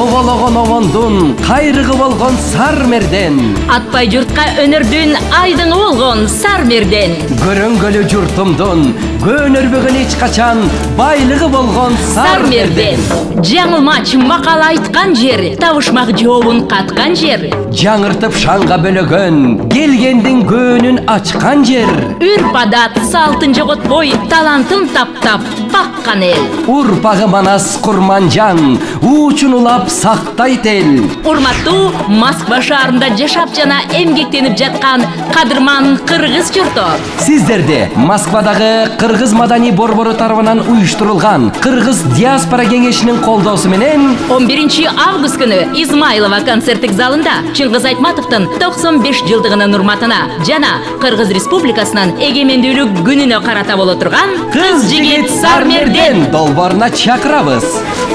обологон обондун кайрыгы болгон Сармерден. Атпай журтка өнөрдүн айдыңы болгон Сармерден. Көрөнгөлү журтумдун көнөрбөгөн эч качан байлыгы болгон Сармерден. Жаңылмач макала айткан жер, табышмак жообун каткан жер. Жаңыртып шаңга бөлөгөн, келгендин көөнүн ачкан жер. Үрпадат салтын жоготпой, талантын таптап баккан эл. Урпагы манас курманжан, уучун улап сактайт эл. Урматтуу Москва шаарында жашап жана эмгектенип жаткан кадырман кыргыз журту. Сиздерде Москвадагы Кыргыз маданий борбору тарабынан уюштурулган Кыргыз диаспора кеңешинин колдоосу менен 11 август күнү Измайлова концерттик залында Чыңгыз Айтматовдун 95 жылдыгынын урматына жана Кыргыз Республикасынын эгемендүүлүк күнүнө карата боло турган Кыз жигит Сармерден долбооруна чакырабыз.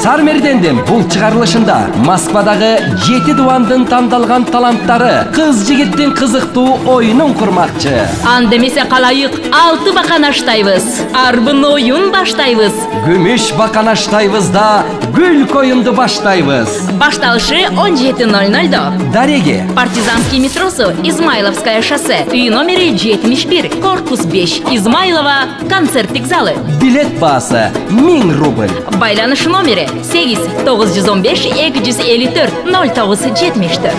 Сармердендин бул чыгарылышында Москвадагы 7 дубандын тандалган таланттары кыз жигиттин кызыктуу оюнун курмакчы. Анда эмесе калайык 6 баканаштайбыз. Арбын оюн баштайбыз. Күмүш баканаштайбыз да гүл коюнду баштайбыз. Башталышы 17:00. Дареге. Партизанский метросу, Измайловское шоссе, үй номери 71, корпус 5, Измайлова, концерттик залы. Билет баасы 1000 рубль. Байланыш номери 8 915 254 0974.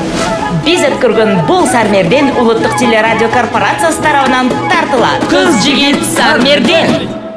Биз өткөргөн бул Сармерден улуттук телерадио корпорациясы тарабынан тартылат. Кыз жигит Сармерден.